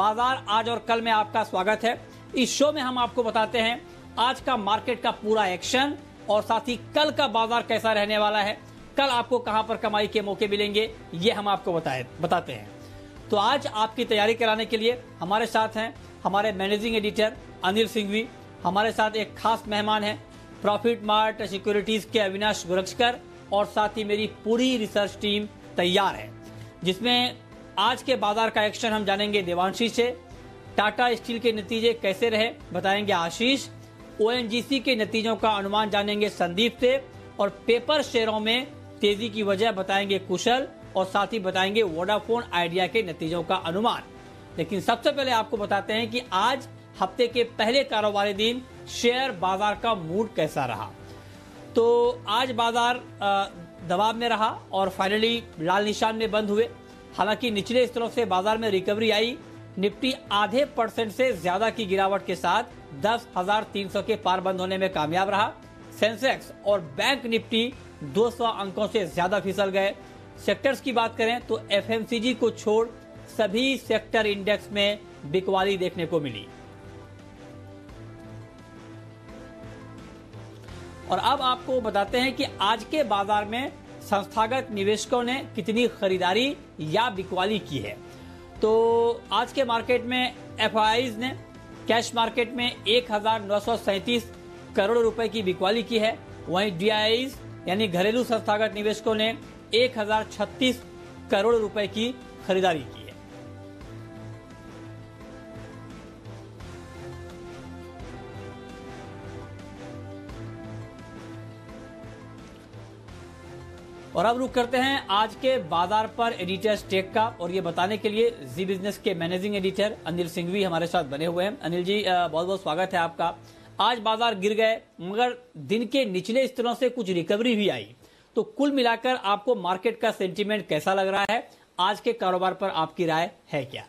बाजार आज और कल में आपका स्वागत है। इस शो में हम आपको बताते हैं आज का मार्केट का पूरा एक्शन और साथ ही कल का बाजार कैसा रहने वाला है, कल आपको कहां पर कमाई के मौके मिलेंगे, ये हम आपको बताते हैं। तो आज आपकी तैयारी कराने के लिए हमारे साथ हैं हमारे मैनेजिंग एडिटर अनिल सिंघवी, हमारे साथ एक खास मेहमान है प्रॉफिट मार्ट सिक्योरिटीज के अविनाश गोरक्षकर, और साथ ही मेरी पूरी रिसर्च टीम तैयार है, जिसमें आज के बाजार का एक्शन हम जानेंगे देवांशी से, टाटा स्टील के नतीजे कैसे रहे बताएंगे आशीष, ओएनजीसी के नतीजों का अनुमान जानेंगे संदीप से, और पेपर शेयरों में तेजी की वजह बताएंगे कुशल, और साथ ही बताएंगे वोडाफोन आइडिया के नतीजों का अनुमान। लेकिन सबसे पहले आपको बताते हैं कि आज हफ्ते के पहले कारोबारी दिन शेयर बाजार का मूड कैसा रहा। तो आज बाजार दबाव में रहा और फाइनली लाल निशान में बंद हुए। हालांकि निचले स्तरों से बाजार में रिकवरी आई। निफ्टी आधे % से ज्यादा की गिरावट के साथ 10,300 के पार बंद होने में कामयाब रहा। सेंसेक्स और बैंक निफ्टी 200 अंकों से ज्यादा फिसल गए। सेक्टर्स की बात करें तो एफएमसीजी को छोड़ सभी सेक्टर इंडेक्स में बिकवाली देखने को मिली। और अब आपको बताते हैं कि आज के बाजार में संस्थागत निवेशकों ने कितनी खरीदारी या बिकवाली की है। तो आज के मार्केट में एफआईज ने कैश मार्केट में 1,937 करोड़ रुपए की बिकवाली की है। वहीं डीआईज यानी घरेलू संस्थागत निवेशकों ने 1,036 करोड़ रुपए की खरीदारी की है। और अब रुक करते हैं आज के बाजार पर एडिटर्स टेक का, और ये बताने के लिए जी बिजनेस के मैनेजिंग एडिटर अनिल सिंघवी हमारे साथ बने हुए हैं। अनिल जी बहुत बहुत स्वागत है आपका। आज बाजार गिर गए मगर दिन के निचले स्तरों से कुछ रिकवरी भी आई, तो कुल मिलाकर आपको मार्केट का सेंटीमेंट कैसा लग रहा है? आज के कारोबार पर आपकी राय है क्या?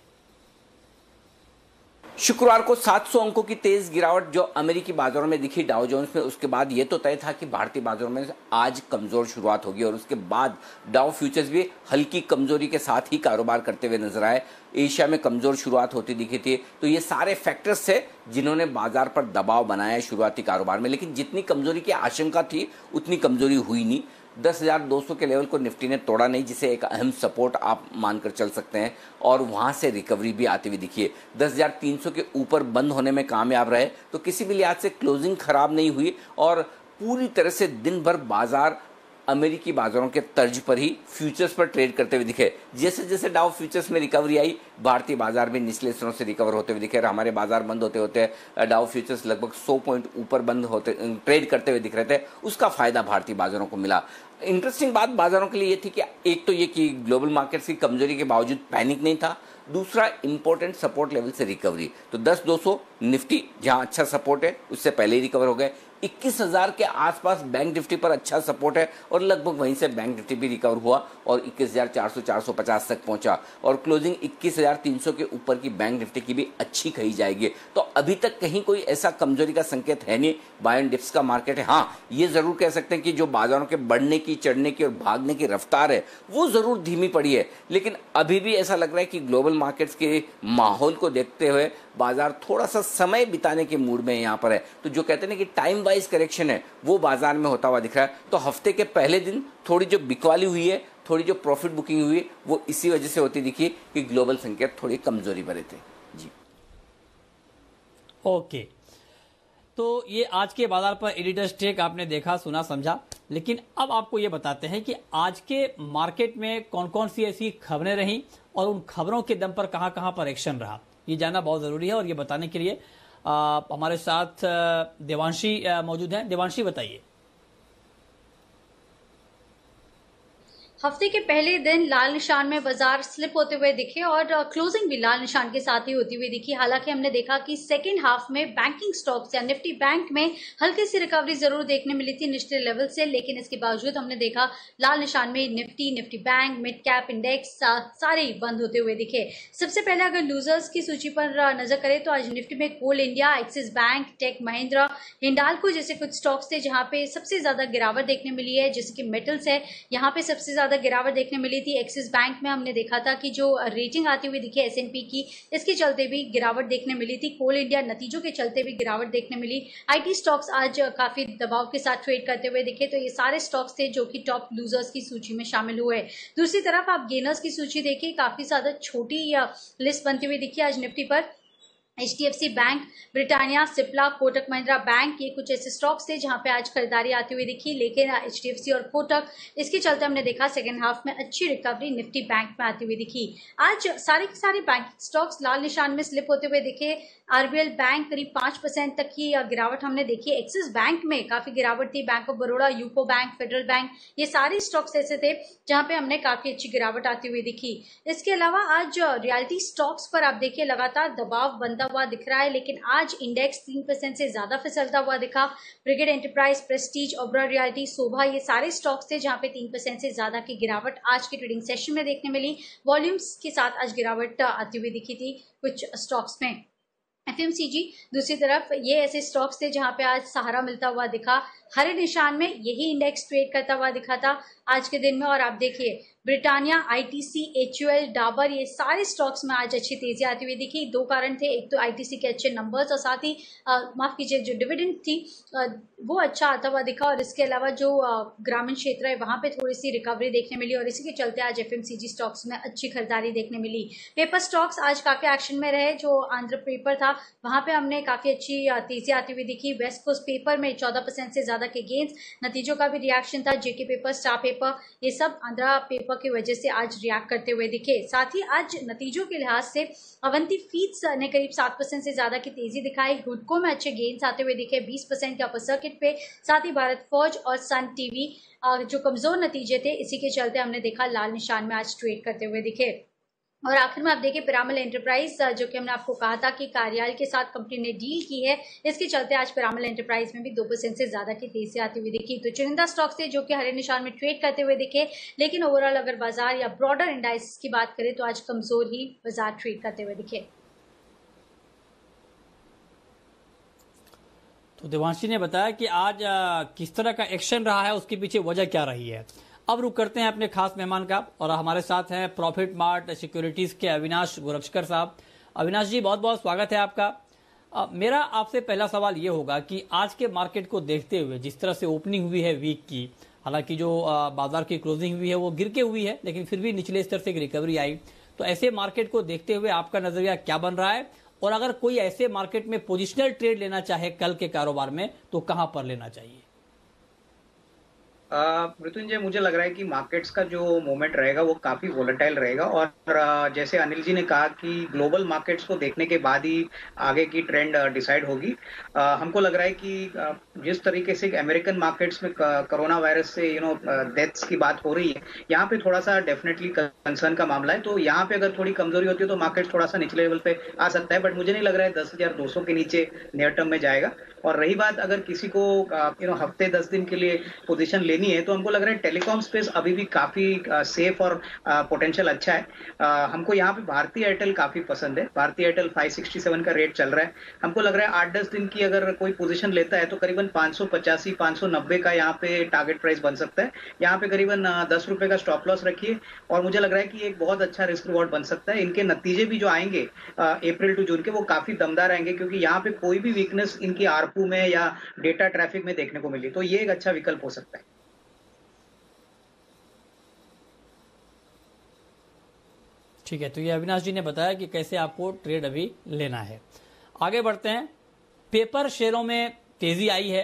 शुक्रवार को 700 अंकों की तेज गिरावट जो अमेरिकी बाजारों में दिखी डाउ जोन्स में, उसके बाद ये तो तय था कि भारतीय बाजारों में आज कमजोर शुरुआत होगी और उसके बाद डाउ फ्यूचर्स भी हल्की कमजोरी के साथ ही कारोबार करते हुए नजर आए। एशिया में कमजोर शुरुआत होती दिखी थी। तो ये सारे फैक्टर्स थे जिन्होंने बाजार पर दबाव बनाया शुरुआती कारोबार में, लेकिन जितनी कमजोरी की आशंका थी उतनी कमजोरी हुई नहीं। 10,200 के लेवल को निफ्टी ने तोड़ा नहीं, जिसे एक अहम सपोर्ट आप मानकर चल सकते हैं, और वहां से रिकवरी भी आती हुई दिखी है। 10,300 के ऊपर बंद होने में कामयाब रहे, तो किसी भी लिहाज से क्लोजिंग खराब नहीं हुई और पूरी तरह से दिन भर बाजार अमेरिकी बाजारों के तर्ज पर ही फ्यूचर्स पर ट्रेड करते हुए दिखे। जैसे जैसे डाउ फ्यूचर्स में रिकवरी आई, भारतीय बाजार भी निचले स्तरों से रिकवर होते हुए दिखे। हमारे बाजार बंद होते होते डाउ फ्यूचर्स लगभग 100 पॉइंट ऊपर बंद होते ट्रेड करते हुए दिख रहे थे। उसका फायदा भारतीय बाजारों को मिला। इंटरेस्टिंग बात बाजारों के लिए ये थी कि एक तो ये कि ग्लोबल मार्केट्स की कमजोरी के बावजूद पैनिक नहीं था, दूसरा इंपॉर्टेंट सपोर्ट लेवल से रिकवरी। तो 10,200 निफ्टी जहां अच्छा सपोर्ट है उससे पहले ही रिकवर हो गए। 21,000 के आसपास बैंक निफ्टी पर अच्छा सपोर्ट है और लगभग वहीं से बैंक निफ्टी भी रिकवर हुआ और 21,400 450 तक पहुंचा, और क्लोजिंग 21,300 के ऊपर की बैंक निफ्टी की भी अच्छी कही जाएगी। तो अभी तक कहीं कोई ऐसा कमजोरी का संकेत है नहीं। बाय एंड डिप्स का मार्केट है। हाँ, ये जरूर कह सकते हैं कि जो बाजारों के बढ़ने की, चढ़ने की और भागने की रफ्तार है वो जरूर धीमी पड़ी है, लेकिन अभी भी ऐसा लग रहा है कि ग्लोबल मार्केट्स के माहौल को देखते हुए बाजार थोड़ा सा समय बिताने के मूड में यहाँ पर है। तो जो कहते हैं कि टाइम वाइज करेक्शन है वो बाजार में होता हुआ दिख रहा है। तो हफ्ते के पहले दिन थोड़ी जो बिकवाली हुई है, थोड़ी जो प्रॉफिट बुकिंग हुई है, वो इसी वजह से होती दिखी कि ग्लोबल संकेत थोड़ी कमजोरी भरे थे। जी ओके, तो ये आज के बाजार पर एडिटर्स टेक आपने देखा, सुना, समझा। लेकिन अब आपको ये बताते हैं कि आज के मार्केट में कौन कौन सी ऐसी खबरें रहीं और उन खबरों के दम पर कहां कहां पर एक्शन रहा, ये जानना बहुत जरूरी है। और ये बताने के लिए हमारे साथ देवांशी मौजूद हैं। देवांशी बताइए। हफ्ते के पहले दिन लाल निशान में बाजार स्लिप होते हुए दिखे और क्लोजिंग भी लाल निशान के साथ ही होती हुई दिखी। हालांकि हमने देखा कि सेकेंड हाफ में बैंकिंग स्टॉक्स या निफ्टी बैंक में हल्की सी रिकवरी जरूर देखने मिली थी निचले लेवल से, लेकिन इसके बावजूद हमने देखा लाल निशान में Nifty bank, mid cap index सारे ही बंद होते हुए दिखे। सबसे पहले अगर लूजर्स की सूची पर नजर करें तो आज निफ्टी में Coal India, Axis Bank, Tech Mahindra, Hindalco जैसे कुछ स्टॉक्स थे जहां पे सबसे ज्यादा गिरावट देखने मिली है। जैसे कि मेटल्स है, यहाँ पे सबसे ज्यादा ज्यादा गिरावट देखने मिली थी। एक्सिस बैंक में हमने देखा था कि जो रेटिंग आती हुई दिखी S&P की, इसके चलते भी गिरावट देखने मिली थी। कोल इंडिया नतीजों के चलते भी गिरावट देखने मिली। IT स्टॉक्स आज काफी दबाव के साथ ट्रेड करते हुए दिखे, तो ये सारे स्टॉक्स थे जो कि टॉप लूजर्स की सूची में शामिल हुए। दूसरी तरफ आप गेनर्स की सूची देखिए, काफी ज्यादा छोटी लिस्ट बनती हुई दिखी आज निफ्टी पर। HDFC bank, Britannia, Cipla, Kotak Mahindra bank, ये कुछ ऐसे स्टॉक्स थे जहां पे आज खरीदारी आती हुई दिखी। लेकिन HDFC और कोटक, इसके चलते हमने देखा सेकेंड हाफ में अच्छी रिकवरी निफ्टी बैंक में आती हुई दिखी। आज सारे के सारे बैंक स्टॉक्स लाल निशान में स्लिप होते हुए दिखे। RBL बैंक करीब 5% तक की गिरावट हमने देखी। एक्सिस बैंक में काफी गिरावट थी। Bank of Baroda, UCO bank, federal bank, ये सारे स्टॉक्स ऐसे थे जहां पे हमने काफी अच्छी गिरावट आती हुई दिखी। इसके अलावा आज रियल्टी स्टॉक्स पर आप देखिए लगातार दबाव बनता हुआ दिख रहा है, लेकिन आज इंडेक्स 3% से ज्यादा फिसलता हुआ दिखा। Brigade Enterprise, Prestige, Oberoi Realty, Sobha, ये सारे स्टॉक्स थे जहां पे 3% से ज्यादा की गिरावट आज के ट्रेडिंग सेशन में देखने मिली। वॉल्यूम्स के साथ आज गिरावट आती हुई दिखी थी कुछ स्टॉक्स में। FMCG दूसरी तरफ, ये ऐसे स्टॉक्स थे जहां पे आज सहारा मिलता हुआ दिखा। हरे निशान में यही इंडेक्स ट्रेड करता हुआ दिखा था आज के दिन में। और आप देखिए ब्रिटानिया, ITC, HUL, डाबर, ये सारे स्टॉक्स में आज अच्छी तेजी आती हुई दिखी। दो कारण थे, एक तो ITC के अच्छे नंबर्स और साथ ही माफ कीजिए जो डिविडेंड थी वो अच्छा आता हुआ दिखा, और इसके अलावा जो ग्रामीण क्षेत्र है वहां पे थोड़ी सी रिकवरी देखने मिली, और इसी के चलते आज FMCG स्टॉक्स में अच्छी खरीदारी देखने मिली। पेपर स्टॉक्स आज काफी एक्शन में रहे। जो आंध्र पेपर था वहां पे हमने काफी अच्छी तेजी आती हुई दिखी। वेस्ट कोस्ट पेपर में 14% से ज्यादा के गेंस, नतीजों का भी रिएक्शन था। JK पेपर, स्टार पेपर, ये सब आंध्रा पेपर की वजह से आज रिएक्ट करते हुए दिखे। साथ ही आज नतीजों के लिहाज से अवंती फीड्स ने करीब 7% से ज्यादा की तेजी दिखाई। हुडको में अच्छे गेंस आते हुए दिखे 20% के अपर सर्किट पे। साथ ही भारत फौज और सन टीवी जो कमजोर नतीजे थे, इसी के चलते हमने देखा लाल निशान में आज ट्रेड करते हुए दिखे। और आखिर में आप देखिए पिरामल एंटरप्राइज, जो कि हमने आपको कहा था कि कार्यालय के साथ कंपनी ने डील की है, इसके चलते आज पिरामल एंटरप्राइज में भी 2% से ज्यादा की तेजी आती हुई दिखी। तो चुनिंदा स्टॉक्स थे जो कि हरे निशान में ट्रेड करते हुए दिखे, लेकिन ओवरऑल अगर बाजार या ब्रॉडर इंडाइस की बात करें तो आज कमजोर ही बाजार ट्रेड करते हुए दिखे। तो देवांशी ने बताया कि आज किस तरह का एक्शन रहा है, उसके पीछे वजह क्या रही है। अब रुक करते हैं अपने खास मेहमान का, और हमारे साथ हैं प्रॉफिट मार्ट सिक्योरिटीज के अविनाश गोरक्षकर साहब। अविनाश जी, बहुत बहुत स्वागत है आपका। मेरा आपसे पहला सवाल ये होगा कि आज के मार्केट को देखते हुए जिस तरह से ओपनिंग हुई है वीक की, हालांकि जो बाजार की क्लोजिंग हुई है वो गिर के हुई है, लेकिन फिर भी निचले स्तर से एक रिकवरी आई, तो ऐसे मार्केट को देखते हुए आपका नजरिया क्या बन रहा है, और अगर कोई ऐसे मार्केट में पोजिशनल ट्रेड लेना चाहे कल के कारोबार में तो कहां पर लेना चाहिए? मृत्युंजय, मुझे लग रहा है कि मार्केट्स का जो मोमेंट रहेगा वो काफी वोलेटाइल रहेगा, और जैसे अनिल जी ने कहा कि ग्लोबल मार्केट्स को देखने के बाद ही आगे की ट्रेंड डिसाइड होगी। हमको लग रहा है कि जिस तरीके से अमेरिकन मार्केट्स में कोरोना वायरस से डेथ्स की बात हो रही है, यहाँ पे थोड़ा सा डेफिनेटली कंसर्न का मामला है। तो यहाँ पे अगर थोड़ी कमजोरी होती है तो मार्केट थोड़ा सा निचले लेवल पे आ सकता है, बट मुझे नहीं लग रहा है 10,200 के नीचे नियर टर्म में जाएगा। और रही बात अगर किसी को हफ्ते 10 दिन के लिए पोजीशन लेनी है, तो हमको लग रहा है टेलीकॉम स्पेस अभी भी काफी सेफ और पोटेंशियल अच्छा है। हमको यहाँ पे भारतीय एयरटेल काफी पसंद है। भारतीय एयरटेल 567 का रेट चल रहा है। हमको लग रहा है 8-10 दिन की अगर कोई पोजीशन लेता है तो करीबन 585-590 का यहाँ पे टारगेट प्राइस बन सकता है। यहाँ पे करीबन 10 रुपए का स्टॉप लॉस रखिए, और मुझे लग रहा है कि एक बहुत अच्छा रिस्क रिवॉर्ड बन सकता है। इनके नतीजे भी जो आएंगे अप्रैल टू जून के, वो काफी दमदार आएंगे, क्योंकि यहाँ पे कोई भी वीकनेस इनकी आरपू में या डेटा ट्रैफिक में देखने को मिली, तो ये एक अच्छा विकल्प हो सकता है। ठीक है, तो ये अविनाश जी ने बताया कि कैसे आपको ट्रेड अभी लेना है। आगे बढ़ते हैं। पेपर शेयरों में तेजी आई है,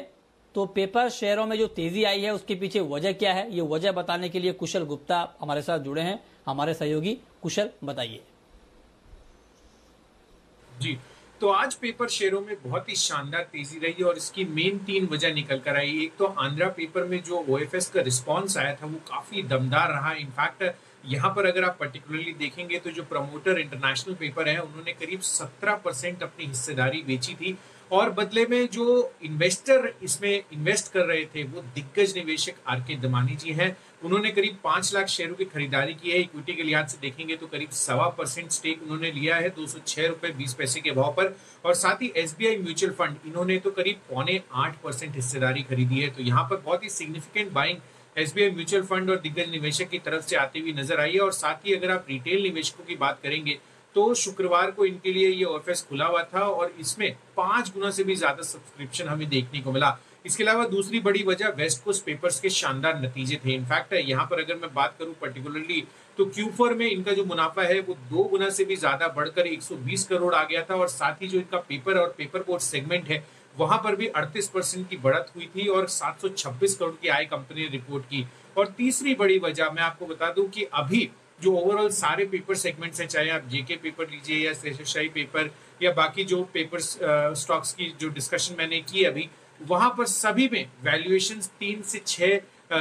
तो पेपर शेयरों में जो तेजी आई है उसके पीछे वजह क्या है, ये वजह बताने के लिए कुशल गुप्ता हमारे साथ जुड़े हैं, हमारे सहयोगी। कुशल, बताइए। जी, तो आज पेपर शेयरों में बहुत ही शानदार तेजी रही और इसकी मेन 3 वजह निकल कर आई। एक तो आंध्रा पेपर में जो OFS का रिस्पांस आया था वो काफी दमदार रहा। इनफैक्ट यहाँ पर अगर आप पर्टिकुलरली देखेंगे तो जो प्रमोटर इंटरनेशनल पेपर है उन्होंने करीब 17% अपनी हिस्सेदारी बेची थी, और बदले में जो इन्वेस्टर इसमें इन्वेस्ट कर रहे थे वो दिग्गज निवेशक RK दमानी जी हैं। उन्होंने करीब 5 लाख शेयरों की खरीदारी की है। इक्विटी के लिहाज से देखेंगे तो करीब 1.25% स्टेक उन्होंने लिया है 206 रुपए 20 पैसे के भाव पर, और साथ ही SBI म्यूचुअल फंड इन्होंने तो करीब 7.25% हिस्सेदारी खरीदी है। तो यहाँ पर बहुत ही significant buying SBI mutual fund और दिग्गज निवेशक की तरफ से आती हुई नजर आई है। और साथ ही अगर आप रिटेल निवेशकों की बात करेंगे तो शुक्रवार को इनके लिए ये ओएफएस खुला हुआ था और इसमें 5 गुना से भी ज्यादा सब्सक्रिप्शन हमें देखने को मिला। इसके अलावा दूसरी बड़ी वजह वेस्ट कोस्ट पेपर्स के शानदार नतीजे थे। इनफैक्ट यहाँ पर अगर मैं बात करूं पर्टिकुलरली तो Q4 में इनका जो मुनाफा है वो 2 गुना से भी ज्यादा बढ़कर 120 करोड़ आ गया था। और साथ ही जो इनका पेपर और पेपर बोर्ड सेगमेंट है वहां पर भी 38% की बढ़त हुई थी और 726 करोड़ की आय कंपनी ने रिपोर्ट की। और तीसरी बड़ी वजह मैं आपको बता दूं कि अभी जो ओवरऑल सारे पेपर सेगमेंट्स हैं, चाहे आप जेके पेपर लीजिए या शेषशाही पेपर या बाकी जो पेपर स्टॉक्स की जो डिस्कशन मैंने की अभी, वहां पर सभी में वैल्यूएशन 3 से 6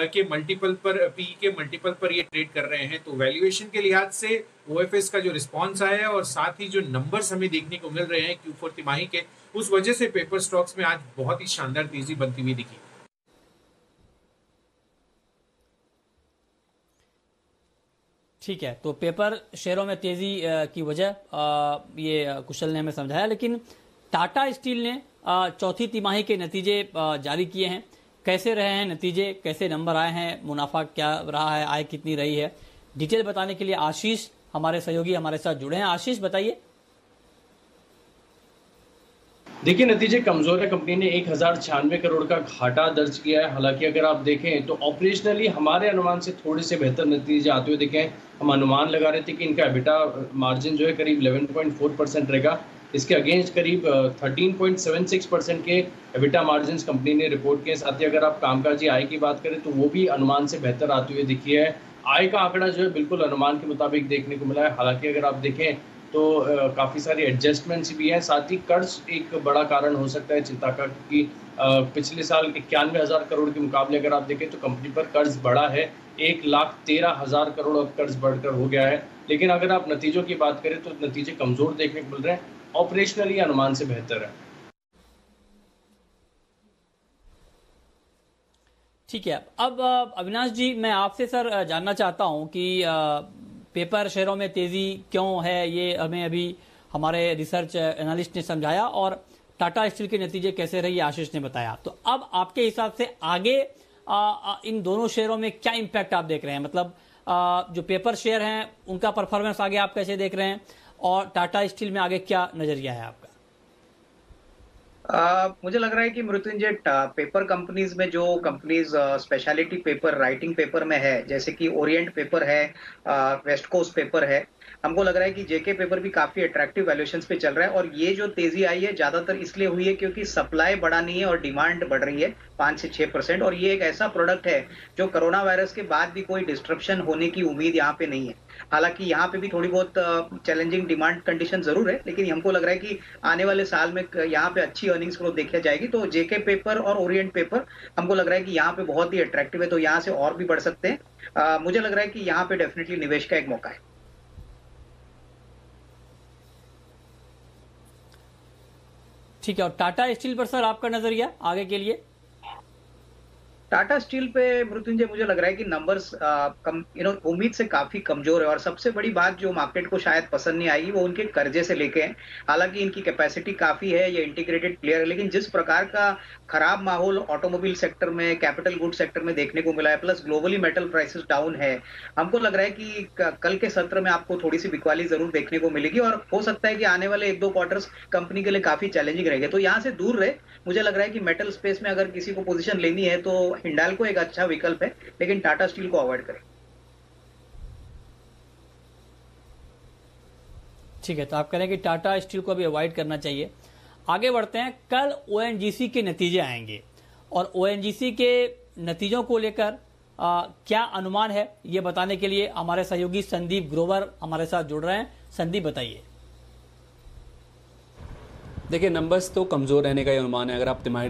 के मल्टीपल पर पी के मल्टीपल पर ये ट्रेड कर रहे हैं। तो वैल्यूएशन के लिहाज से ओएफएस का जो रिस्पॉन्स आया है और साथ ही जो नंबर्स हमें देखने को मिल रहे हैं Q4 तिमाही के, उस वजह से पेपर स्टॉक्स में आज बहुत ही शानदार तेजी बनती हुई दिखी। ठीक है, तो पेपर शेयरों में तेजी की वजह ये कुशल ने हमें समझाया। लेकिन टाटा स्टील ने चौथी तिमाही के नतीजे जारी किए हैं। कैसे रहे हैं नतीजे, कैसे नंबर आए हैं, मुनाफा क्या रहा है, आय कितनी रही है, डिटेल बताने के लिए आशीष हमारे सहयोगी हमारे साथ जुड़े हैं। आशीष बताइए। देखिए, नतीजे कमजोर है। कंपनी ने 1096 करोड़ का घाटा दर्ज किया है। हालांकि अगर आप देखें तो ऑपरेशनली हमारे अनुमान से थोड़े से बेहतर नतीजे आते हुए देखें। हम अनुमान लगा रहे थे कि इनका एबिटा मार्जिन जो है करीब 11.4% रहेगा। इसके अगेंस्ट करीब 13.76% के एबिटा मार्जिन कंपनी ने रिपोर्ट किए। साथ ही अगर आप कामकाजी आय की बात करें तो वो भी अनुमान से बेहतर आते हुए दिखी है। आय का आंकड़ा जो है बिल्कुल अनुमान के मुताबिक देखने को मिला है। हालांकि अगर आप देखें तो काफ़ी सारी एडजस्टमेंट्स भी हैं। साथ ही कर्ज एक बड़ा कारण हो सकता है चिंता का, क्योंकि पिछले साल 91,000 करोड़ के मुकाबले अगर आप देखें तो कंपनी पर कर्ज बढ़ा है। 1,13,000 करोड़ अब कर्ज बढ़कर हो गया है। लेकिन अगर आप नतीजों की बात करें तो नतीजे कमज़ोर देखने को मिल रहे हैं। ऑपरेशनली अनुमान से बेहतर है। ठीक है, अब अविनाश जी मैं आपसे सर जानना चाहता हूं कि पेपर शेयरों में तेजी क्यों है, ये हमें अभी हमारे रिसर्च एनालिस्ट ने समझाया, और टाटा स्टील के नतीजे कैसे रहे आशीष ने बताया। तो अब आपके हिसाब से आगे इन दोनों शेयरों में क्या इम्पैक्ट आप देख रहे हैं? मतलब जो पेपर शेयर हैं उनका परफॉर्मेंस आगे आप कैसे देख रहे हैं, और टाटा स्टील में आगे क्या नजरिया है आपका? मुझे लग रहा है कि मृत्युंजय पेपर कंपनीज में जो companies speciality paper writing paper में है, जैसे कि ओरिएंट पेपर है, वेस्ट कोस्ट पेपर है, हमको लग रहा है कि जेके पेपर भी काफी अट्रैक्टिव वैल्यूएशंस पे चल रहा है। और ये जो तेजी आई है ज्यादातर इसलिए हुई है क्योंकि सप्लाई बढ़ा नहीं है और डिमांड बढ़ रही है 5 से 6%। और ये एक ऐसा प्रोडक्ट है जो कोरोना वायरस के बाद भी कोई डिस्ट्रप्शन होने की उम्मीद यहाँ पे नहीं है। हालांकि यहाँ पे भी थोड़ी बहुत चैलेंजिंग डिमांड कंडीशन जरूर है, लेकिन हमको लग रहा है कि आने वाले साल में यहाँ पे अच्छी अर्निंग्स ग्रोथ देखी जाएगी। तो जेके पेपर और ओरिएंट पेपर हमको लग रहा है कि यहाँ पे बहुत ही अट्रैक्टिव है, तो यहाँ से और भी बढ़ सकते हैं। मुझे लग रहा है कि यहाँ पे डेफिनेटली निवेश का एक मौका है। ठीक है, और टाटा स्टील पर सर आपका नजरिया आगे के लिए? टाटा स्टील पे मृत्युंजय मुझे लग रहा है कि नंबर्स उम्मीद से काफी कमजोर है। और सबसे बड़ी बात जो मार्केट को शायद पसंद नहीं आएगी वो उनके कर्जे से लेके हैं। हालांकि इनकी कैपेसिटी काफी है, ये इंटीग्रेटेड प्लेयर है, लेकिन जिस प्रकार का खराब माहौल ऑटोमोबाइल सेक्टर में, कैपिटल गुड सेक्टर में देखने को मिला है, plus globally metal prices down है, हमको लग रहा है कि कल के सत्र में आपको थोड़ी सी बिकवाली जरूर देखने को मिलेगी। और हो सकता है कि आने वाले 1-2 क्वार्टर्स कंपनी के लिए काफी चैलेंजिंग रहेंगे। तो यहाँ से दूर रहे। मुझे लग रहा है कि मेटल स्पेस में अगर किसी को पोजीशन लेनी है तो हिंडाल्को एक अच्छा विकल्प है, लेकिन टाटा स्टील को अवॉइड करें। ठीक है, तो आप कह रहे हैं कि टाटा स्टील को अभी अवॉइड करना चाहिए। आगे बढ़ते हैं। कल ओएनजीसी के नतीजे आएंगे और ओएनजीसी के नतीजों को लेकर क्या अनुमान है, ये बताने के लिए हमारे सहयोगी संदीप ग्रोवर हमारे साथ जुड़ रहे हैं। संदीप बताइए। देखिए, नंबर्स तो कमज़ोर रहने का ही अनुमान है। अगर आप तिमाही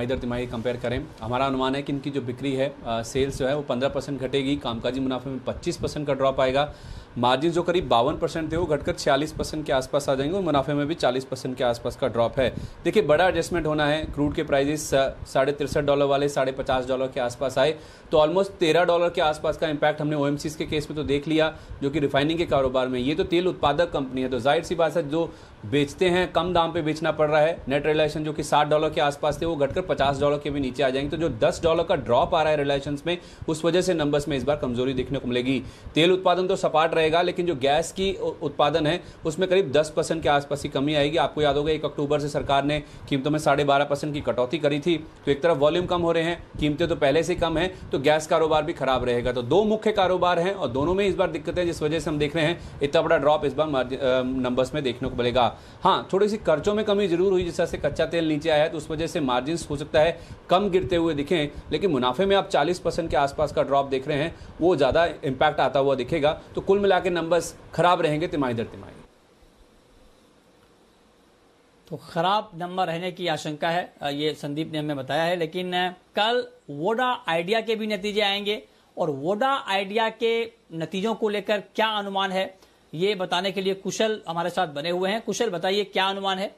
दर तिमाही कंपेयर करें, हमारा अनुमान है कि इनकी जो बिक्री है, सेल्स जो है वो 15% घटेगी, कामकाजी मुनाफे में 25% का ड्रॉप आएगा। मार्जिन जो करीब 52% थे वो घटकर 46% के आसपास आ जाएंगे और मुनाफे में भी 40% के आसपास का ड्रॉप है। देखिए बड़ा एडजस्टमेंट होना है। क्रूड के प्राइजेस $63 वाले $50 के आसपास आए, तो ऑलमोस्ट $13 के आसपास का इंपैक्ट हमने ओएमसीज के केस में तो देख लिया, जो कि रिफाइनिंग के कारोबार में। ये तो तेल उत्पादक कंपनी है, तो जाहिर सी बात है जो बेचते हैं कम दाम पे बेचना पड़ रहा है। नेट रिलायशन जो कि $60 के आसपास थे वो घटकर $50 के भी नीचे आ जाएंगे। तो जो $10 का ड्रॉप आ रहा है रिलायंस में, उस वजह से नंबर्स में इस बार कमजोरी देखने को मिलेगी। तेल उत्पादन तो सपाट रहेगा, लेकिन जो गैस की उत्पादन है उसमें करीब 10% के आसपास की कमी आएगी। आपको याद होगा 1 अक्टूबर से सरकार ने कीमतों में 12.5% की कटौती करी थी। तो एक तरफ वॉल्यूम कम हो रहे हैं, कीमतें तो पहले से कम है, तो गैस कारोबार भी खराब रहेगा। तो दो मुख्य कारोबार हैं और दोनों में इस बार दिक्कत है, जिस वजह से हम देख रहे हैं इतना बड़ा ड्रॉप इस बार नंबर्स में देखने को मिलेगा। हाँ, थोड़ी सी खर्चों में कमी जरूर हुई, जिस तरह से कच्चा तेल नीचे आया तो उस वजह से मार्जिन हो सकता है कम गिरते हुए दिखें, लेकिन मुनाफे में आप 40% के आसपास का ड्रॉप देख रहे हैं, वो ज्यादा इंपैक्ट आता हुआ दिखेगा। तो कुल मिला के नंबर्स खराब रहेंगे तिमाही दर तिमाही। तो खराब नंबर रहने की आशंका है, ये संदीप ने हमें बताया है। लेकिन कल वोडा आइडिया के भी नतीजे आएंगे और वोडा आइडिया के नतीजों को लेकर क्या अनुमान है, ये बताने के लिए कुशल हमारे साथ बने हुए हैं। कुशल, बताइए क्या अनुमान है?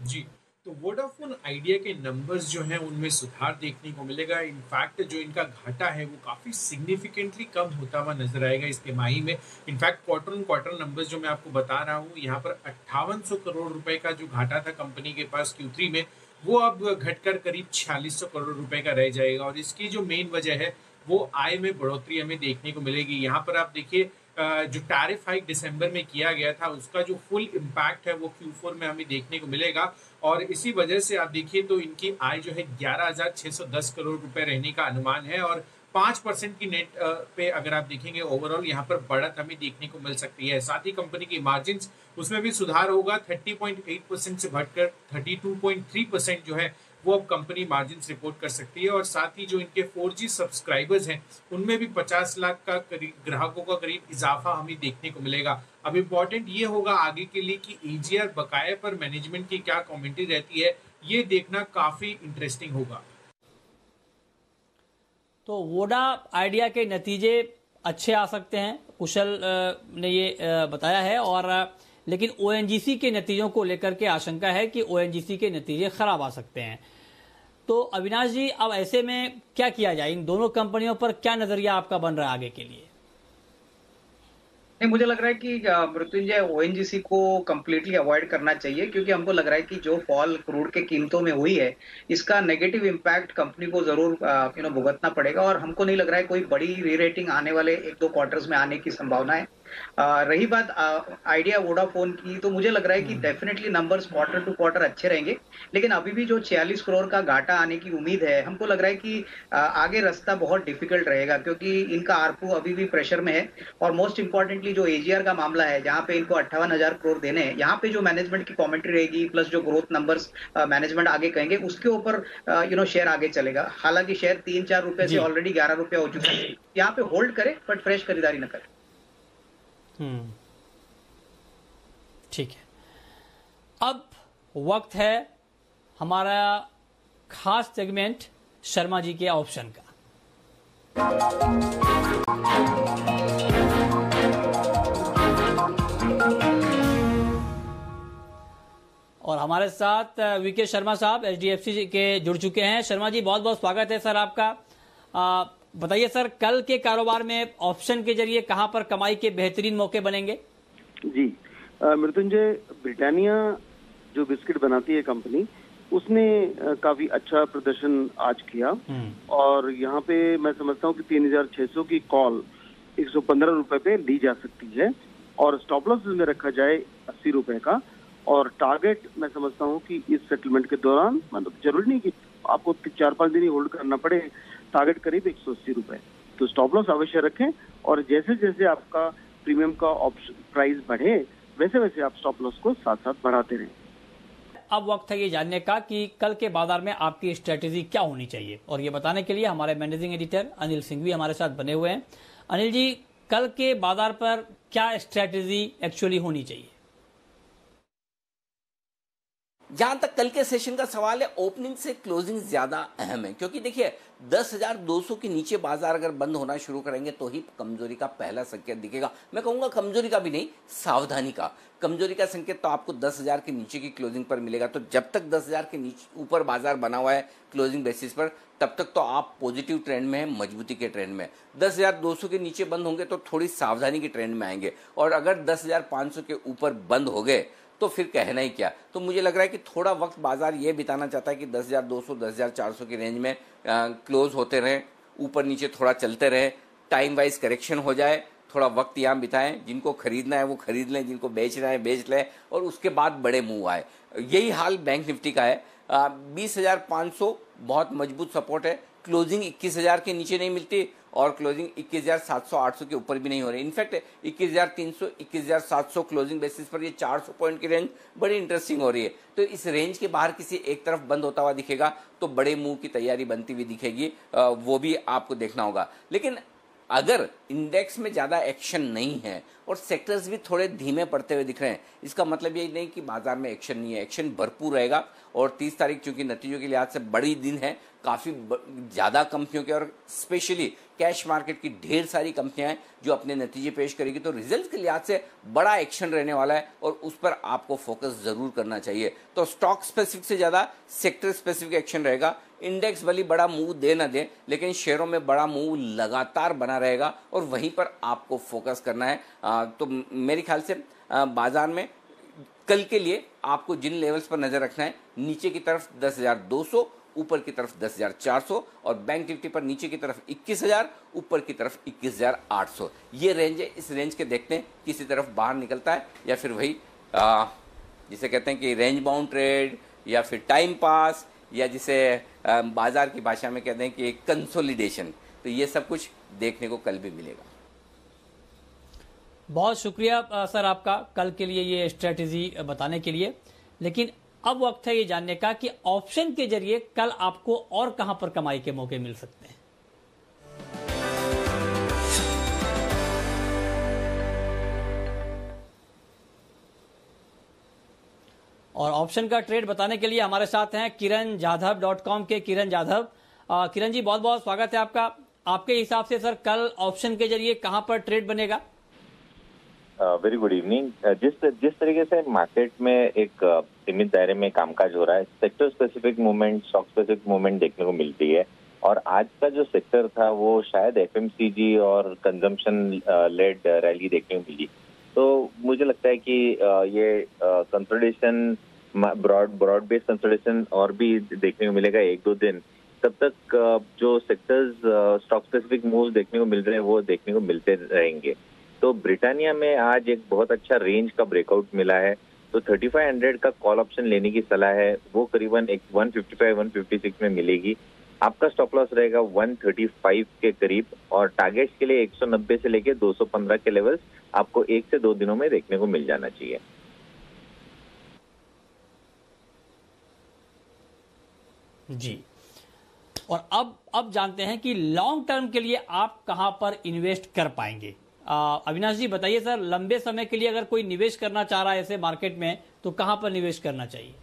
जी, तो वोडाफोन आइडिया के नंबर्स जो हैं उनमें सुधार देखने को मिलेगा। इनफैक्ट जो इनका घाटा है वो काफी सिग्निफिकेंटली कम होता हुआ नजर आएगा इस तिमाही में। In fact quarter on quarter numbers जो मैं आपको बता रहा हूँ, यहाँ पर 5800 करोड़ रुपए का जो घाटा था कंपनी के पास Q3 में, वो अब घटकर करीब 4600 करोड़ रुपए का रह जाएगा। और इसकी जो मेन वजह है वो आय में बढ़ोतरी हमें देखने को मिलेगी। यहाँ पर आप देखिए जो टैरिफ हाइक दिसंबर में किया गया था उसका जो फुल इम्पैक्ट है वो Q4 में हमें देखने को मिलेगा। और इसी वजह से आप देखिए तो इनकी आय जो है 11,610 करोड़ रुपए रहने का अनुमान है और 5% की नेट पे अगर आप देखेंगे ओवरऑल यहाँ पर बढ़त हमें देखने को मिल सकती है। साथ ही कंपनी की मार्जिन उसमें भी सुधार होगा, 30.8% से बढ़कर 32.3% जो है वो अब कंपनी मार्जिन रिपोर्ट कर सकती है। और साथ ही जो इनके 4G सब्सक्राइबर्स हैं उनमें भी 50 लाख का करीब ग्राहकों का करीब इजाफा हमें देखने को मिलेगा। अब इम्पोर्टेंट ये होगा आगे के लिए कि AGR बकाये पर मैनेजमेंट की क्या कमेंट्री रहती है, ये देखना काफी इंटरेस्टिंग होगा। तो वोडा आइडिया के नतीजे अच्छे आ सकते हैं, कुशल ने ये बताया है। और लेकिन ONGC के नतीजों को लेकर के आशंका है कि ONGC के नतीजे खराब आ सकते हैं। तो अविनाश जी, अब ऐसे में क्या किया जाए? इन दोनों कंपनियों पर क्या नजरिया आपका बन रहा है आगे के लिए? नहीं, मुझे लग रहा है कि मृत्युंजय ONGC को कंप्लीटली अवॉइड करना चाहिए, क्योंकि हमको लग रहा है कि जो फॉल क्रूड के कीमतों में हुई है इसका नेगेटिव इम्पैक्ट कंपनी को जरूर भुगतना पड़ेगा। और हमको नहीं लग रहा है कोई बड़ी रीरेटिंग आने वाले 1-2 क्वार्टर्स में आने की संभावना है। रही बात आइडिया वोडाफोन की, तो मुझे लग रहा है कि definitely numbers quarter to quarter अच्छे रहेंगे, लेकिन अभी भी जो 46 करोड़ का घाटा आने की उम्मीद है, हमको लग रहा है कि आगे रास्ता बहुत डिफिकल्ट रहेगा, क्योंकि इनका आरपू अभी भी प्रेशर में है। और मोस्ट इंपॉर्टेंटली जो AGR का मामला है, जहां पे इनको 58,000 करोड़ देने हैं, यहाँ पे जो मैनेजमेंट की कॉमेंट्री रहेगी प्लस जो ग्रोथ नंबर्स मैनेजमेंट आगे कहेंगे उसके ऊपर शेयर आगे चलेगा। हालांकि शेयर 3-4 रुपए से ऑलरेडी 11 रुपया हो चुका है, यहाँ पे होल्ड करे बट फ्रेश खरीदारी न करे। ठीक है, अब वक्त है हमारा खास सेगमेंट शर्मा जी के ऑप्शन का। और हमारे साथ VK शर्मा साहब HDFC के जुड़ चुके हैं। शर्मा जी, बहुत बहुत स्वागत है सर आपका। बताइए सर, कल के कारोबार में ऑप्शन के जरिए कहां पर कमाई के बेहतरीन मौके बनेंगे? जी, मृत्युंजय, ब्रिटानिया जो बिस्किट बनाती है कंपनी, उसने काफी अच्छा प्रदर्शन आज किया और यहाँ पे मैं समझता हूँ कि 3,600 की कॉल 115 रुपए पे ली जा सकती है और स्टॉप लॉस में रखा जाए 80 रुपए का। और टारगेट मैं समझता हूँ कि इस सेटलमेंट के दौरान, मतलब जरूरी नहीं कि आपको 4-5 दिन ही होल्ड करना पड़े, टारगेट करीब 180 रुपए। तो स्टॉप लॉस अवश्य रखें और जैसे जैसे आपका प्रीमियम का ऑप्शन प्राइस बढ़े वैसे वैसे आप स्टॉप लॉस को साथ साथ बढ़ाते रहें। अब वक्त है ये जानने का कि कल के बाजार में आपकी स्ट्रेटेजी क्या होनी चाहिए, और ये बताने के लिए हमारे मैनेजिंग एडिटर अनिल सिंघवी हमारे साथ बने हुए हैं। अनिल जी, कल के बाजार पर क्या स्ट्रेटेजी एक्चुअली होनी चाहिए? जहां तक कल के सेशन का सवाल है, ओपनिंग से क्लोजिंग ज्यादा अहम है, क्योंकि देखिए 10,200 के नीचे बाजार अगर बंद होना शुरू करेंगे तो ही कमजोरी का पहला संकेत दिखेगा। मैं कहूंगा कमजोरी का भी नहीं, सावधानी का। कमजोरी का संकेत तो आपको 10,000 के नीचे की क्लोजिंग पर मिलेगा। तो जब तक 10,000 के नीचे ऊपर बाजार बना हुआ है क्लोजिंग बेसिस पर, तब तक तो आप पॉजिटिव ट्रेंड में है, मजबूती के ट्रेंड में। 10,200 के नीचे बंद होंगे तो थोड़ी सावधानी के ट्रेंड में आएंगे, और अगर 10,500 के ऊपर बंद हो गए तो फिर कहना ही क्या। तो मुझे लग रहा है कि थोड़ा वक्त बाजार ये बिताना चाहता है कि 10,200 10,400 की रेंज में क्लोज होते रहें, ऊपर नीचे थोड़ा चलते रहें, टाइम वाइज करेक्शन हो जाए, थोड़ा वक्त यहाँ बिताएं। जिनको खरीदना है वो खरीद लें, जिनको बेचना है बेच लें, और उसके बाद बड़े मूव आए। यही हाल बैंक निफ्टी का है। 20,500 बहुत मजबूत सपोर्ट है। क्लोजिंग 21,000 के नीचे नहीं मिलती, और क्लोजिंग 21,700-800 के ऊपर भी नहीं हो रही। इनफैक्ट 21,300 21,700 क्लोजिंग बेसिस पर ये 400 पॉइंट की रेंज बड़ी इंटरेस्टिंग हो रही है। तो इस रेंज के बाहर किसी एक तरफ बंद होता हुआ दिखेगा तो बड़े मूव की तैयारी बनती हुई दिखेगी, वो भी आपको देखना होगा। लेकिन अगर इंडेक्स में ज्यादा एक्शन नहीं है और सेक्टर्स भी थोड़े धीमे पड़ते हुए दिख रहे हैं, इसका मतलब यही नहीं कि बाजार में एक्शन नहीं है, एक्शन भरपूर रहेगा। और 30 तारीख चूंकि नतीजों के लिहाज से बड़ी दिन है, काफी ज्यादा कंपनियों के और स्पेशली कैश मार्केट की ढेर सारी कंपनियां हैं जो अपने नतीजे पेश करेगी, तो रिजल्ट के लिहाज से बड़ा एक्शन रहने वाला है और उस पर आपको फोकस जरूर करना चाहिए। तो स्टॉक स्पेसिफिक से ज्यादा सेक्टर स्पेसिफिक एक्शन रहेगा। इंडेक्स भले बड़ा मूव दे ना दे, लेकिन शेयरों में बड़ा मूव लगातार बना रहेगा और वहीं पर आपको फोकस करना है। तो मेरे ख्याल से बाजार में कल के लिए आपको जिन लेवल्स पर नजर रखना है, नीचे की तरफ 10,200, ऊपर की तरफ 10,400, और बैंक निफ्टी पर नीचे की तरफ 21,000, ऊपर की तरफ 21,800। ये रेंज है। इस रेंज के देखते हैं किसी तरफ बाहर निकलता है या फिर वही जिसे कहते हैं कि रेंज बाउंड ट्रेड, या फिर टाइम पास, या जिसे बाजार की भाषा में कहते हैं कि कंसोलिडेशन। तो ये सब कुछ देखने को कल भी मिलेगा। बहुत शुक्रिया सर आपका कल के लिए ये स्ट्रेटेजी बताने के लिए। लेकिन अब वक्त है ये जानने का कि ऑप्शन के जरिए कल आपको और कहां पर कमाई के मौके मिल सकते हैं। और ऑप्शन का ट्रेड बताने के लिए हमारे साथ हैं kiranjadhav.com के किरण जाधव। किरण जी, बहुत बहुत स्वागत है आपका। आपके हिसाब से सर कल ऑप्शन के जरिए कहां पर ट्रेड बनेगा? Very good evening. जिस तरीके से मार्केट में एक सीमित दायरे में कामकाज हो रहा है, sector specific movement, stock specific movement देखने को मिलती है। और आज का जो सेक्टर था वो शायद एफएमसीजी और कंजम्पशन लेड रैली देखने को मिली। तो मुझे लगता है कि ये कंसोलिडेशन, ब्रॉड बेस्ड कंसोलिडेशन और भी देखने को मिलेगा 1-2 दिन। तब तक जो सेक्टर्स स्टॉक स्पेसिफिक मूव देखने को मिल रहे हैं वो देखने को मिलते रहेंगे। तो ब्रिटानिया में आज एक बहुत अच्छा रेंज का ब्रेकआउट मिला है, तो 3500 का कॉल ऑप्शन लेने की सलाह है। वो करीबन 155-156 में मिलेगी। आपका स्टॉप लॉस रहेगा 135 के करीब, और टारगेट्स के लिए 190 से लेके 215 के लेवल्स आपको 1 से 2 दिनों में देखने को मिल जाना चाहिए। जी, और अब जानते हैं कि लॉन्ग टर्म के लिए आप कहां पर इन्वेस्ट कर पाएंगे। अविनाश जी बताइए सर, लंबे समय के लिए अगर कोई निवेश करना चाह रहा है ऐसे मार्केट में तो कहां पर निवेश करना चाहिए?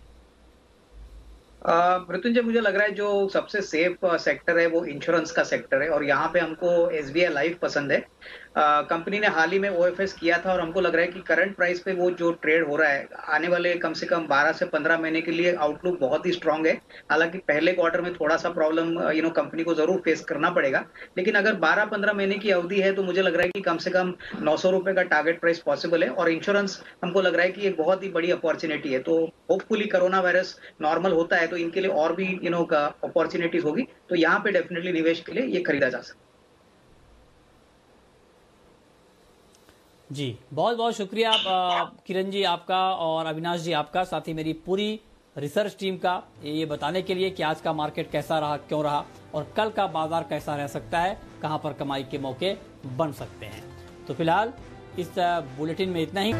मृत्युंजय, मुझे लग रहा है जो सबसे सेफ सेक्टर है वो इंश्योरेंस का सेक्टर है, और यहाँ पे हमको SBI लाइफ पसंद है। कंपनी ने हाल ही में OFS किया था और हमको लग रहा है कि करंट प्राइस पे वो जो ट्रेड हो रहा है आने वाले कम से कम 12 से 15 महीने के लिए आउटलुक बहुत ही स्ट्रांग है। हालांकि पहले क्वार्टर में थोड़ा सा प्रॉब्लम कंपनी को जरूर फेस करना पड़ेगा, लेकिन अगर 12-15 महीने की अवधि है तो मुझे लग रहा है कि कम से कम 900 रुपए का टारगेट प्राइस पॉसिबल है। और इंश्योरेंस हमको लग रहा है कि एक बहुत ही बड़ी अपॉर्चुनिटी है। तो होपफुली कोरोना वायरस नॉर्मल होता है तो इनके लिए और भी अपॉर्चुनिटीज होगी, तो यहाँ पे डेफिनेटली निवेश के लिए ये खरीदा जा सकता है। जी, बहुत बहुत शुक्रिया किरण जी आपका और अविनाश जी आपका, साथ ही मेरी पूरी रिसर्च टीम का ये बताने के लिए कि आज का मार्केट कैसा रहा, क्यों रहा, और कल का बाजार कैसा रह सकता है, कहां पर कमाई के मौके बन सकते हैं। तो फिलहाल इस बुलेटिन में इतना ही।